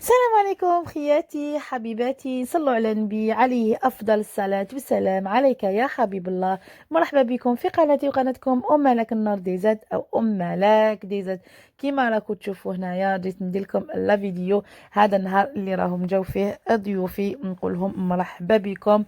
السلام عليكم خياتي حبيباتي، صلوا على النبي عليه أفضل الصلاة والسلام. عليك يا حبيب الله. مرحبا بكم في قناتي وقناتكم أم ملاك النور ديزاد أو أم ملاك ديزاد كيما راكم تشوفوا هنايا. جيت ندير لكم لا فيديو هذا النهار اللي راهم جاو فيه ضيوفي، نقول لهم مرحبا بكم.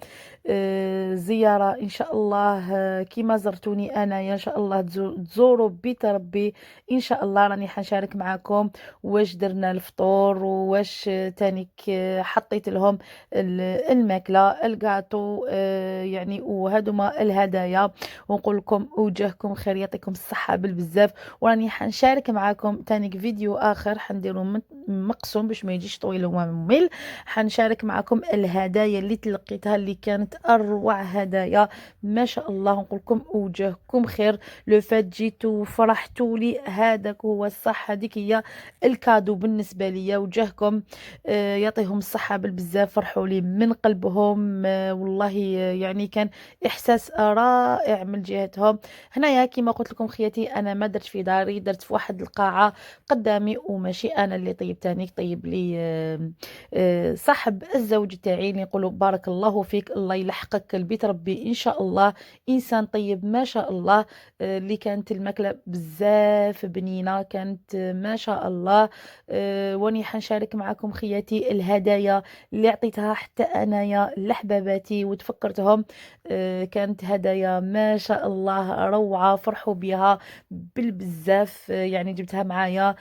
زيارة إن شاء الله. كيما زرتوني أنايا إن شاء الله تزوروا بيت ربي إن شاء الله. راني حنشارك معكم واش درنا الفطور، واش تانيك حطيت لهم الماكله الكاطو، يعني وهذوما الهدايا، ونقول لكم وجهكم خير، يعطيكم الصحه بالبزاف. وراني حنشارك معكم تانيك فيديو اخر حنديرو مقسوم باش ما يجيش طويل وممل. حنشارك معكم الهدايا اللي تلقيتها اللي كانت اروع هدايا ما شاء الله. نقول لكم وجهكم خير، لو فات جيتوا وفرحتوا لي، هذاك هو الصح، هذيك هي الكادو بالنسبه ليا. وجهكم يعطيهم الصحه بالبزاف، فرحوا لي من قلبهم. والله يعني كان احساس رائع من جهتهم. هنايا كما قلت لكم خياتي، انا ما درت في داري، درت في واحد القاعه قدامي، وماشي انا اللي طيبتني، طيب لي صاحب الزوج تاعي، اللي نقولوا بارك الله فيك، الله يلحقك البيت ربي ان شاء الله. انسان طيب ما شاء الله. اللي كانت الماكله بزاف بنينه، كانت ما شاء الله. واني حنشارك معكم خياتي الهدايا اللي عطيتها حتى انايا لحباباتي وتفكرتهم. كانت هدايا ما شاء الله روعه، فرحوا بها بالبزاف. يعني جبتها معايا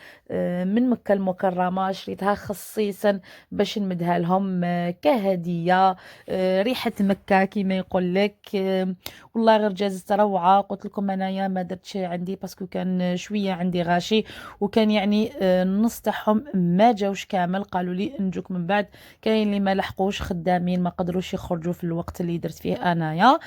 من مكة المكرمة، شريتها خصيصا باش نمدها لهم كهدية. ريحة مكة كما يقول لك. والله غير جازت روعة. قلت لكم انايا ما درتش عندي باسكو كان شوية عندي غاشي، وكان يعني النص تاعهم ما جاوش كامل، قالوا لي نجوك من بعد. كاين اللي ما لحقوش خدامين ما قدروش يخرجوا في الوقت اللي درت فيه انايا.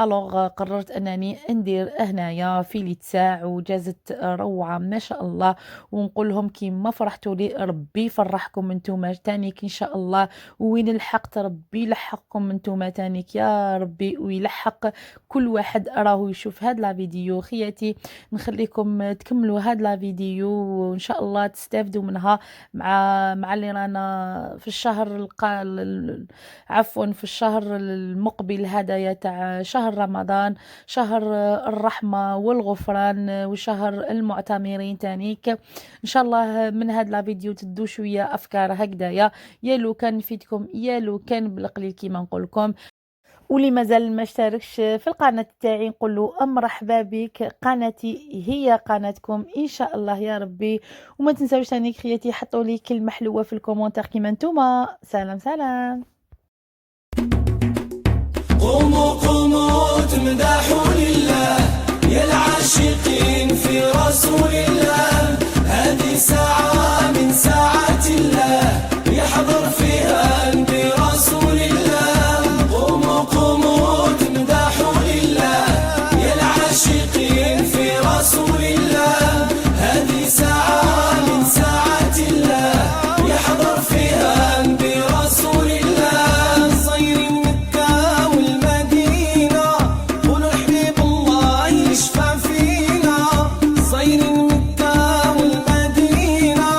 الوغ قررت انني ندير هنايا في ليتساع، وجازت روعة ما شاء الله. ونقول لهم كيما فرحتوا لي ربي يفرحكم انتوما تانيك ان شاء الله. وين لحقت ربي يلحقكم انتوما تانيك يا ربي، ويلحق كل واحد راهو يشوف هاد لا فيديو. خياتي نخليكم تكملوا هاد لا فيديو وان شاء الله تستافدوا منها مع اللي رانا في الشهر عفوا في الشهر المقبل، هدايا تاع شهر رمضان، شهر الرحمة والغفران، وشهر المعتمرين تانيك. ان شاء الله من هاد لا فيديو تدو شويه افكار هكذايا، يا لو كان نفيدكم يا لو كان بالقليل كيما نقول لكم. واللي مازال ما اشتركش في القناه تاعي نقول له مرحبا بك، قناتي هي قناتكم ان شاء الله يا ربي. وما تنساوش ثاني خياتي حطوا لي كلمه حلوه في الكومنتار كيما نتوما. سلام سلام. قوموا قوموا تمدحوا لله يا العاشقين في رسول الله. هذه ساعة من ساعات الله يحضر فيها نبي رسول الله. قوموا قوموا تمدحوا لله يا العاشقين في رسول الله. هذه ساعة من ساعات الله يحضر فيها نبي رسول الله. صايرين مكة والمدينة قولوا حبيب الله يشفع فينا. صايرين مكة والمدينة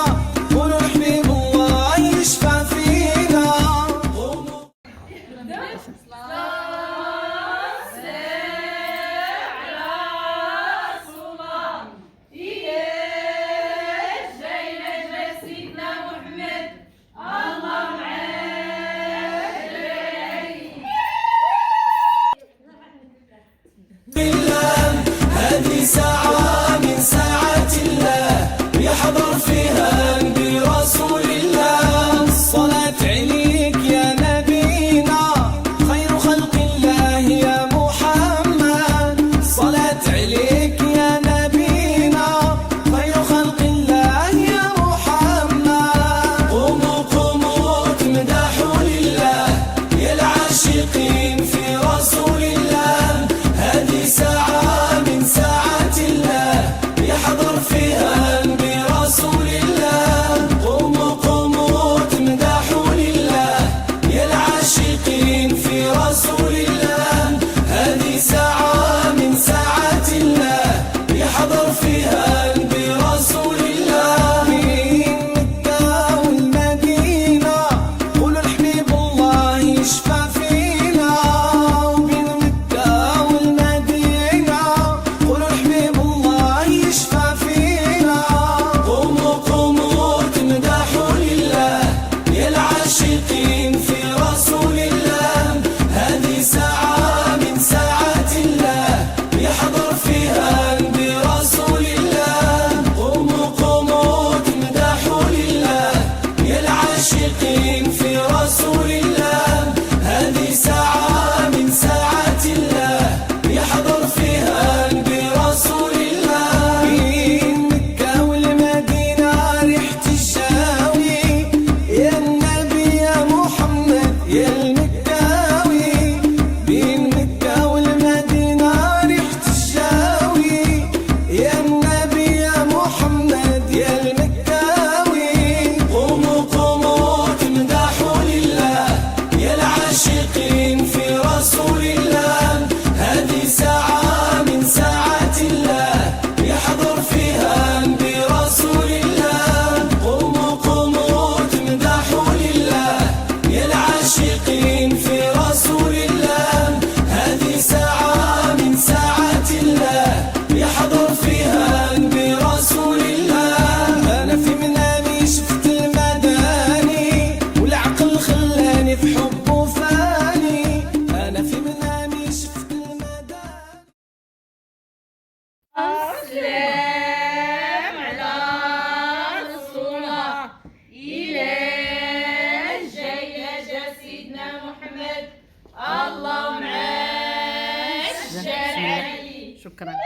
شكرا.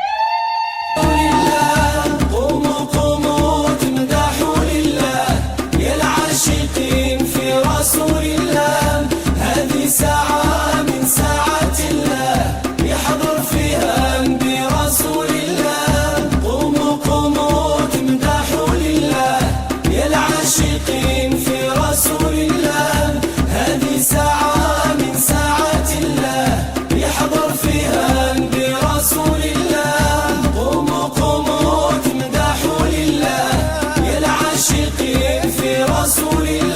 قوموا قوموا تمدحوا لله يا العاشقين في رسول الله، هذه ساعة من ساعات الله يحضر فيها برسول الله. قوموا قوموا تمدحوا لله يا العاشقين في رسول الله، هذه ساعة من ساعات الله يحضر فيها برسول الله. قوموا قوموا تمدحوا لله يا العاشقين في رسول الله.